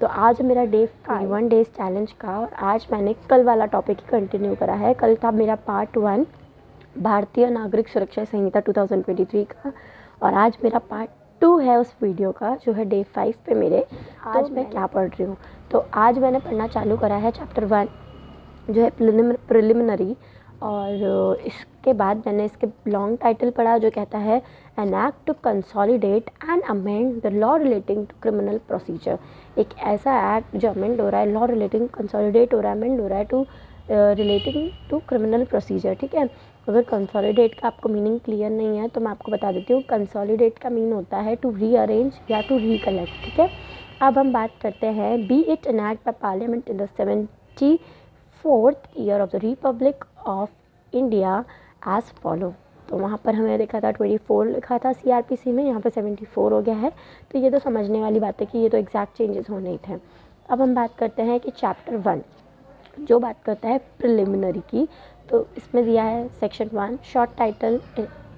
तो आज मेरा डे 1 डेज चैलेंज का, और आज मैंने कल वाला टॉपिक ही कंटिन्यू करा है। कल था मेरा पार्ट 1 भारतीय नागरिक सुरक्षा संहिता 2023 का, और आज मेरा पार्ट 2 है उस वीडियो का, जो है डे 5 पे मेरे। आज मैं क्या पढ़ रही हूँ, तो आज मैंने पढ़ना चालू करा है चैप्टर 1 जो है प्रिलिमिनरी, और इसके बाद मैंने इसके लॉन्ग टाइटल पढ़ा जो कहता है an act to consolidate and amend the law relating to criminal procedure. एक ऐसा एक्ट जो अमेंड हो रहा है, लॉ रिलेटिंग कंसोलिडेट हो रहा है, अमेंड हो रहा है to relating to criminal procedure. ठीक है, अगर कंसोलिडेट का आपको मीनिंग क्लियर नहीं है तो मैं आपको बता देती हूँ। कंसोलिडेट का मीन होता है टू रीअरेंज या टू रिकलेक्ट। ठीक है, अब हम बात करते हैं be it an act by parliament in the 74th year of the republic of India as follow. तो वहाँ पर हमें देखा था 24 लिखा था CRPC में, यहाँ पे 74 हो गया है। तो ये तो समझने वाली बात है कि ये तो एग्जैक्ट चेंजेस होने ही थे। अब हम बात करते हैं कि चैप्टर 1 जो बात करता है प्रिलिमिनरी की, तो इसमें दिया है section 1 short title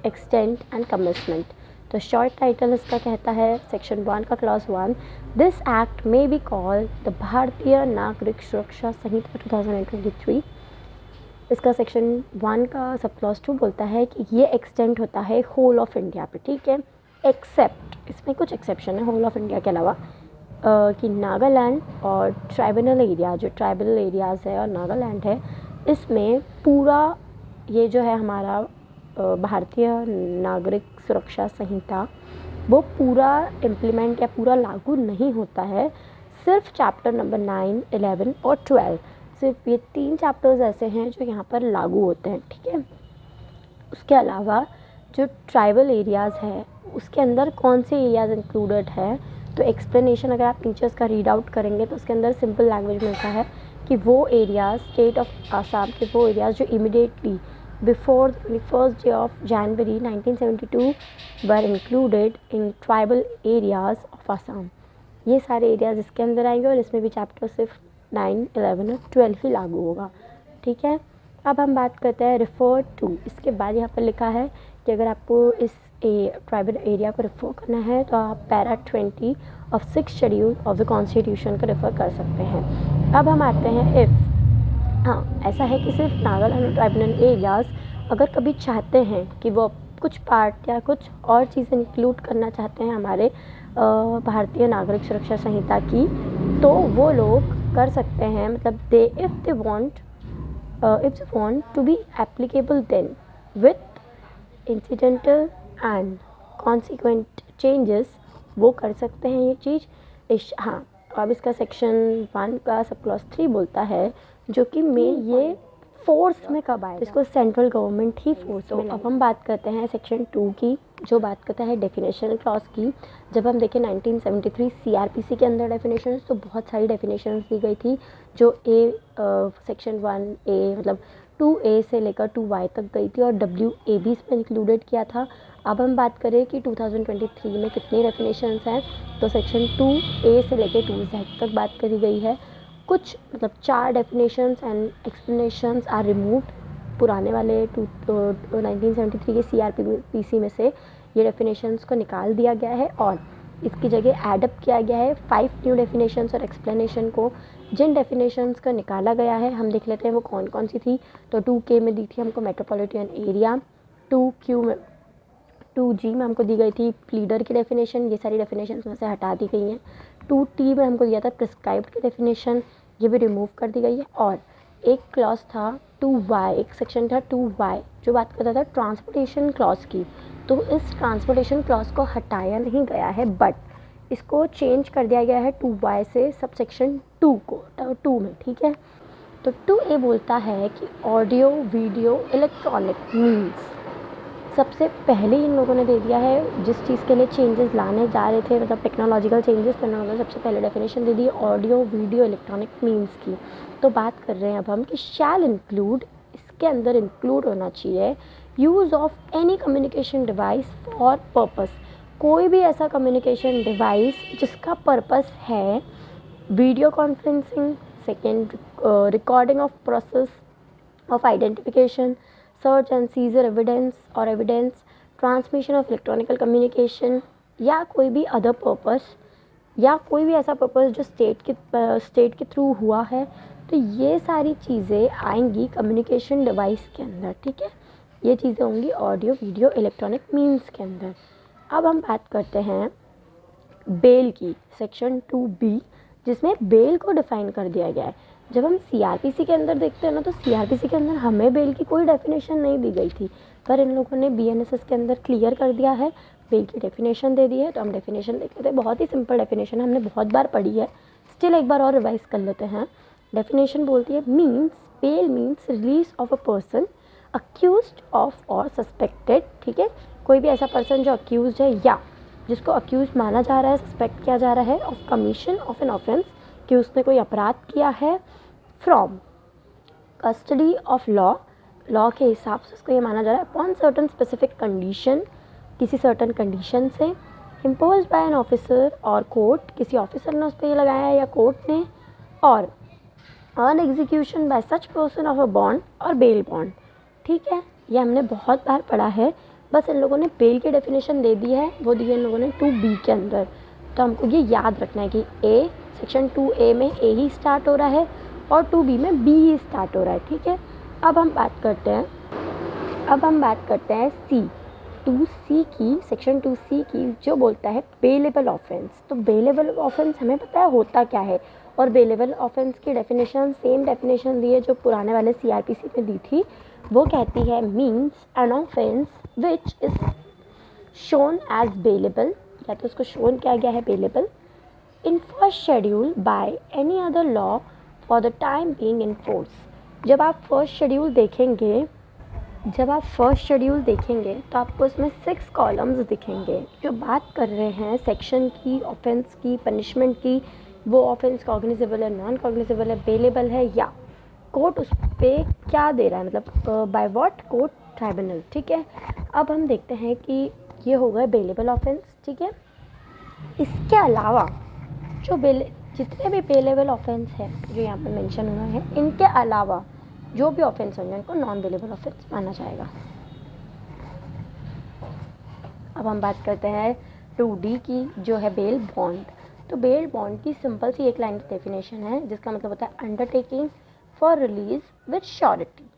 extent and commitment. तो शॉर्ट टाइटल इसका कहता है सेक्शन 1 का clause 1, this act may be called the भारतीय नागरिक सुरक्षा संहिता 2023। इसका सेक्शन 1 का सब क्लॉज 2 बोलता है कि ये एक्सटेंड होता है होल ऑफ इंडिया पे। ठीक है, एक्सेप्ट, इसमें कुछ एक्सेप्शन है होल ऑफ इंडिया के अलावा, कि नागालैंड और ट्राइबल एरिया, जो ट्राइबल एरियाज़ है और नागालैंड है, इसमें पूरा ये जो है हमारा भारतीय नागरिक सुरक्षा संहिता वो पूरा इम्प्लीमेंट या पूरा लागू नहीं होता है। सिर्फ चैप्टर नंबर 9, 11 और 12, सिर्फ ये 3 चैप्टर्स ऐसे हैं जो यहाँ पर लागू होते हैं। ठीक है, उसके अलावा जो ट्राइबल एरियाज़ है उसके अंदर कौन से एरियाज़ इंक्लूडेड है, तो एक्सप्लेनेशन अगर आप नीचे उसका रीड आउट करेंगे तो उसके अंदर सिंपल लैंग्वेज में लिखा है कि वो एरियाज़ स्टेट ऑफ आसाम के वो एरियाज़ जो immediately before 21st day of January 1972 were included in tribal areas of Assam. ये सारे एरियाज़ इसके अंदर आएंगे, और इसमें भी चैप्टर सिर्फ 9, 11 और 12 ही लागू होगा। ठीक है, अब हम बात करते हैं रिफर टू। इसके बाद यहाँ पर लिखा है कि अगर आपको इस ट्राइबल एरिया को रेफर करना है तो आप para 20 of 6 schedule of the constitution को रेफर कर सकते हैं। अब हम आते हैं इफ़, हाँ ऐसा है कि सिर्फ नागालैंड और ट्राइबल एरियाज़ अगर कभी चाहते हैं कि वो कुछ पार्ट या कुछ और चीज़ें इंक्लूड करना चाहते हैं हमारे भारतीय नागरिक सुरक्षा संहिता की, तो वो लोग कर सकते हैं। मतलब they if they want to be applicable then with incidental and consequent changes वो कर सकते हैं ये चीज़। हाँ, अब इसका सेक्शन 1 का सब क्लॉज 3 बोलता है जो कि मेन ये फोर्स में कब आएगा, इसको सेंट्रल गवर्नमेंट ही फोर्स में। अब हम बात करते हैं सेक्शन 2 की जो बात करता है डेफिनेशन क्लॉज की। जब हम देखें 1973 CRPC के अंदर डेफिनेशंस, तो बहुत सारी डेफिनेशंस दी गई थी जो सेक्शन 1A मतलब 2A से लेकर 2Y तक गई थी, और WA भी इसमें इंक्लूडेड किया था। अब हम बात करें कि 2023 में कितनी डेफिनेशंस हैं, तो सेक्शन 2A से लेकर 2Z तक बात करी गई है। कुछ मतलब 4 definitions and explanations are removed पुराने वाले 1973 के CRPC में से ये डेफिनेशंस को निकाल दिया गया है, और इसकी जगह एडअप किया गया है 5 न्यू डेफिनेशंस और एक्सप्लेनेशन को। जिन डेफिनेशंस का निकाला गया है हम देख लेते हैं वो कौन कौन सी थी। तो 2K में दी थी हमको मेट्रोपॉलिटन एरिया, 2Q में 2G में हमको दी गई थी प्लीडर की डेफिनेशन, ये सारी डेफिनेशंस में से हटा दी गई हैं। 2T में हमको दिया था प्रिस्क्राइब्ड की डेफिनेशन, ये भी रिमूव कर दी गई है। और एक क्लॉज था 2Y, एक सेक्शन था 2Y जो बात करता था ट्रांसपोर्टेशन क्लॉज की। तो इस ट्रांसपोर्टेशन क्लॉज को हटाया नहीं गया है, बट इसको चेंज कर दिया गया है 2Y से सब सेक्शन 2 को 2 में। ठीक है, तो 2A बोलता है कि ऑडियो वीडियो इलेक्ट्रॉनिक मीन्स सबसे पहले इन लोगों ने दे दिया है जिस चीज़ के लिए चेंजेस लाने जा रहे थे, मतलब टेक्नोलॉजिकल चेंजेस, तो उन्होंने सबसे पहले definition they the audio video electronic means की। तो बात कर रहे हैं अब हम कि शैल इंक्लूड, इसके अंदर इंक्लूड होना चाहिए use of any communication device for purpose, कोई भी ऐसा कम्युनिकेशन डिवाइस जिसका पर्पस है video conferencing, second recording of process of identification, search and seizure evidence or evidence, transmission of electronic communication, या कोई भी अदर पर्पस या कोई भी ऐसा पर्पस जो स्टेट के थ्रू हुआ है, तो ये सारी चीज़ें आएंगी कम्युनिकेशन डिवाइस के अंदर, ठीक है। ये चीज़ें होंगी ऑडियो वीडियो इलेक्ट्रॉनिक मीन्स के अंदर। अब हम बात करते हैं बेल की, सेक्शन 2B, जिसमें बेल को डिफ़ाइन कर दिया गया है। जब हम सीआरपीसी के अंदर देखते हैं ना, तो सीआरपीसी के अंदर हमें बेल की कोई डेफिनेशन नहीं दी गई थी, पर इन लोगों ने बीएनएसएस के अंदर क्लियर कर दिया है, बेल की डेफिनेशन दे दी है। तो हम डेफिनेशन देख लेते हैं, बहुत ही सिंपल डेफिनेशन, हमने बहुत बार पढ़ी है, स्टिल एक बार और रिवाइज कर लेते हैं। डेफिनेशन बोलती है means, bail means release of a person accused of और सस्पेक्टेड, ठीक है। कोई भी ऐसा पर्सन जो अक्यूज्ड है या जिसको अक्यूज माना जा रहा है, सस्पेक्ट किया जा रहा है of commission of an offence, कि उसने कोई अपराध किया है, from custody of law, law के हिसाब से उसको ये माना जा रहा है, अपॉन सर्टन स्पेसिफिक कंडीशन, किसी सर्टन कंडीशन से, इम्पोज बाय एन ऑफिसर और कोर्ट, किसी ऑफिसर ने उस पर ये लगाया है या कोर्ट ने, और on execution bye such person of a bond और बेल बॉन्ड, ठीक है। ये हमने बहुत बार पढ़ा है, बस इन लोगों ने बेल की डेफिनेशन दे दी है, वो दी है इन लोगों ने 2B के अंदर। तो हमको ये याद रखना है कि ए सेक्शन 2A में ए ही स्टार्ट हो रहा है और 2B में बी ही स्टार्ट हो रहा है, ठीक है। अब हम बात करते हैं C 2C की, सेक्शन 2C की, जो बोलता है बेलेबल ऑफेंस। तो बेलेबल ऑफेंस हमें पता है होता क्या है, और बेलेबल ऑफेंस की डेफिनेशन सेम डेफिनेशन दी है जो पुराने वाले CRPC में दी थी। वो कहती है means an offence which is shown as bailable, या तो उसको शोन किया गया है bailable in first schedule by any other law for the time being in force. जब आप फर्स्ट शेड्यूल देखेंगे तो आपको इसमें 6 कॉलम्स दिखेंगे जो बात कर रहे हैं सेक्शन की, ऑफेंस की, पनिशमेंट की, वो ऑफेंस कॉग्निजेबल है, नॉन कॉग्निजेबल है, बेलेबल है, या कोर्ट उस पर क्या दे रहा है, मतलब बाय व्हाट कोर्ट ट्राइब्यूनल, ठीक है। अब हम देखते हैं कि ये हो गए बेलेबल ऑफेंस, ठीक है। इसके अलावा जो जितने भी बेलेबल ऑफेंस हैं जो यहाँ पे मेंशन हुए हैं, इनके अलावा जो भी ऑफेंस होंगे उनको नॉन बेलेबल ऑफेंस माना जाएगा। अब हम बात करते हैं 2D की, जो है बेल बॉन्ड। तो बेल बॉन्ड की सिंपल सी एक लाइन की डेफिनेशन है, जिसका मतलब होता है undertaking for release with surety.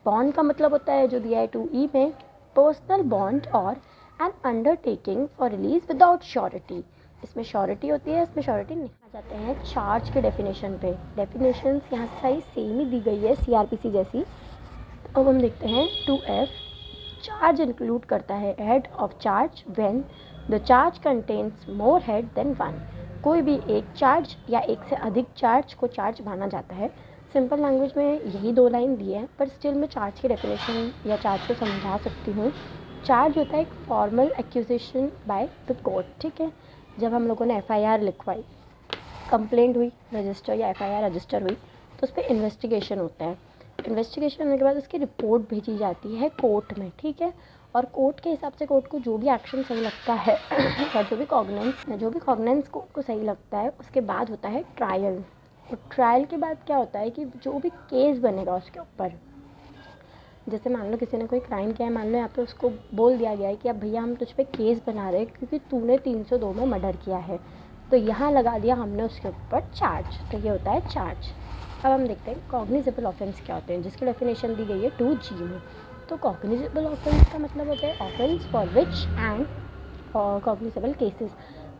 Bond का मतलब होता है जो दिया है 2E में, पर्सनल बॉन्ड और N undertaking for release without surety. इसमें श्योरिटी होती है, इसमें श्योरिटी नहीं। आ जाते हैं चार्ज के डेफिनेशन पे। डेफिनेशंस यहाँ से सारी सेम ही दी गई है CRPC जैसी। अब हम देखते हैं 2F, चार्ज इंक्लूड करता है head of charge when the charge contains more head than 1। कोई भी एक चार्ज या एक से अधिक चार्ज को चार्ज माना जाता है। सिंपल लैंग्वेज में यही 2 लाइन दी है, पर स्टिल मैं चार्ज की डेफिनेशन या चार्ज को समझा सकती हूँ। चार्ज होता है एक formal accusation by the court, ठीक है। जब हम लोगों ने FIR लिखवाई, कंप्लेंट हुई रजिस्टर या FIR रजिस्टर हुई, तो उस पर इन्वेस्टिगेशन होता है। इन्वेस्टिगेशन होने के बाद उसकी रिपोर्ट भेजी जाती है कोर्ट में, ठीक है। और कोर्ट के हिसाब से कोर्ट को जो भी एक्शन सही लगता है या जो भी कॉग्नेंस कोर्ट को सही लगता है, उसके बाद होता है ट्रायल। और ट्रायल के बाद क्या होता है कि जो भी केस बनेगा उसके ऊपर, जैसे मान लो किसी ने कोई क्राइम किया है, मान लो यहाँ पे उसको बोल दिया गया है कि अब भैया हम तुझ पे केस बना रहे हैं क्योंकि तूने 302 में मर्डर किया है, तो यहाँ लगा दिया हमने उसके ऊपर चार्ज, तो ये होता है चार्ज। अब हम देखते हैं कॉग्निजेबल ऑफेंस क्या होते हैं, जिसकी डेफिनेशन दी गई है 2G में। तो कॉग्निजेबल ऑफेंस का मतलब होता है offence for which and cognizable cases.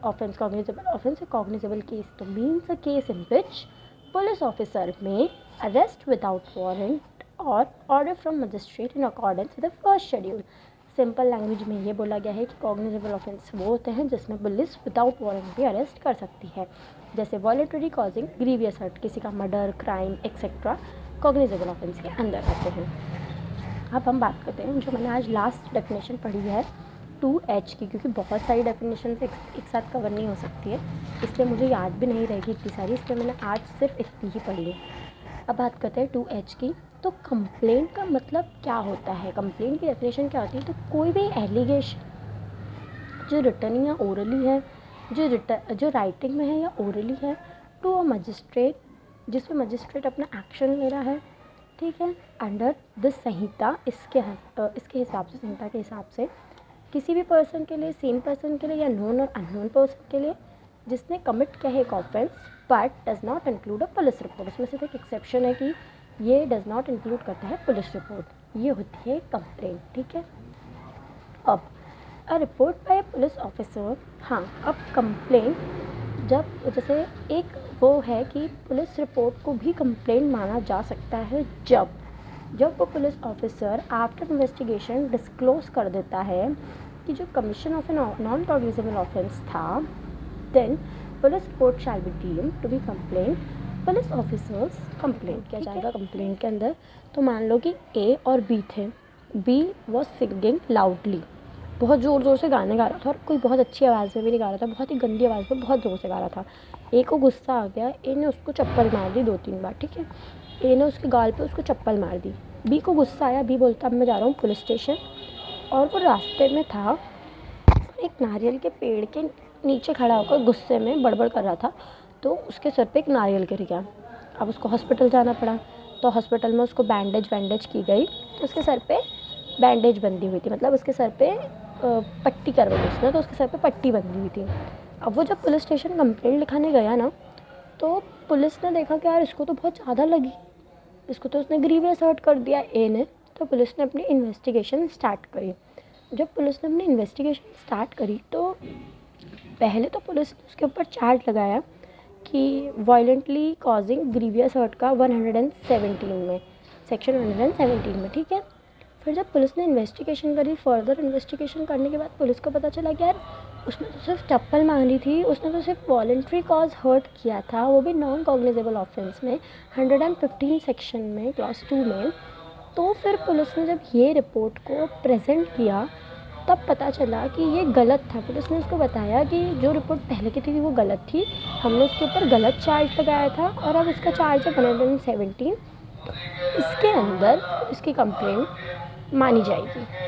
Offence cognizable offence cognizable case तो means a case in which police officer may arrest without warrant और order from magistrate in accordance with the first schedule. Simple language में ये बोला गया है कि cognizable offence वो होते हैं जिसमें पुलिस विदाउट वारंट भी अरेस्ट कर सकती है, जैसे वॉलेंटरी कॉजिंग ग्रीवियस हर्ट, किसी का murder, crime etcetera cognizable offence के अंदर आते हैं। अब हम बात करते हैं जो मैंने आज लास्ट डेफिनेशन पढ़ी है 2H की, क्योंकि बहुत सारी डेफिनेशन एक साथ कवर नहीं हो सकती है, इसलिए मुझे याद भी नहीं रहेगी इतनी सारी, इसलिए मैंने आज सिर्फ इतनी ही पढ़ी है। अब बात करते हैं 2H की। तो कंप्लेंट का मतलब क्या होता है, कंप्लेंट की डेफिनेशन क्या होती है, तो कोई भी एलिगेशन जो रिटर्न या ओरली है, जो राइटिंग में है या ओरली है, टू अ मजिस्ट्रेट, जिसमें मजिस्ट्रेट अपना एक्शन ले रहा है, ठीक है, अंडर द संहिता, इसके हिसाब से, संहिता के हिसाब से, किसी भी पर्सन के लिए, सेम पर्सन के लिए या नोन और अननोन पर्सन के लिए, जिसने कमिट किया है एक offence but does not include a police report. इसमें सिर्फ एक एक्सेप्शन है कि ये डज नॉट इंक्लूड करता है पुलिस रिपोर्ट, ये होती है कंप्लेंट। ठीक है, अब a report by police officer, हाँ अब कंप्लेंट जब जैसे एक वो है कि पुलिस रिपोर्ट को भी कंप्लेंट माना जा सकता है जब वो police officer after investigation disclose कर देता है कि जो commission of an non cognizable offence था, then police report shall be deemed to be complaint police officers complaint. किया जाएगा कंप्लेंट के अंदर। तो मान लो कि ए और बी थे, बी वॉज सिंगिंग लाउडली, बहुत ज़ोर ज़ोर से गाने गा रहा था और कोई बहुत अच्छी आवाज़ में भी नहीं गा रहा था, बहुत ही गंदी आवाज़ में बहुत ज़ोर से गा रहा था। ए को गुस्सा आ गया, ए ने उसको चप्पल मार दी 2-3 बार। ठीक है, ए ने उसके गाल पे उसको चप्पल मार दी। बी को गुस्सा आया, बी बोलता अब मैं जा रहा हूँ पुलिस स्टेशन, और वो रास्ते में था, एक नारियल के पेड़ के नीचे खड़ा होकर गुस्से में बड़बड़ कर रहा था, तो उसके सर पे एक नारियल गिर गया। अब उसको हॉस्पिटल जाना पड़ा, तो हॉस्पिटल में उसको बैंडेज की गई, तो उसके सर पे बैंडेज बंधी हुई थी, मतलब उसके सर पे पट्टी करवाई उसने, तो उसके सर पे पट्टी बंधी हुई थी। अब वो जब पुलिस स्टेशन कंप्लेंट लिखाने गया ना, तो पुलिस ने देखा कि यार इसको तो बहुत ज़्यादा लगी, इसको तो उसने ग्रीवियस हर्ट कर दिया ए ने। तो पुलिस ने अपनी इन्वेस्टिगेशन स्टार्ट करी। जब पुलिस ने अपनी इन्वेस्टिगेशन स्टार्ट करी तो पहले तो पुलिस ने उसके ऊपर चार्ज लगाया कि वायलेंटली कॉजिंग ग्रीवियस हर्ट का 117 में, सेक्शन 117 में। ठीक है, फिर जब पुलिस ने इन्वेस्टिगेशन करी, फर्दर इन्वेस्टिगेशन करने के बाद पुलिस को पता चला कि यार उसने तो सिर्फ चप्पल मारी थी, उसने तो सिर्फ वॉलेंट्री कॉज हर्ट किया था, वो भी नॉन कॉग्निजेबल ऑफेंस में 115 सेक्शन में क्लास 2 में। तो फिर पुलिस ने जब ये रिपोर्ट को प्रेजेंट किया तब पता चला कि ये गलत था। पुलिस ने उसको बताया कि जो रिपोर्ट पहले की थी वो गलत थी, हमने उसके ऊपर गलत चार्ज लगाया था और अब इसका चार्ज है 117, इसके अंदर इसकी कंप्लेंट मानी जाएगी।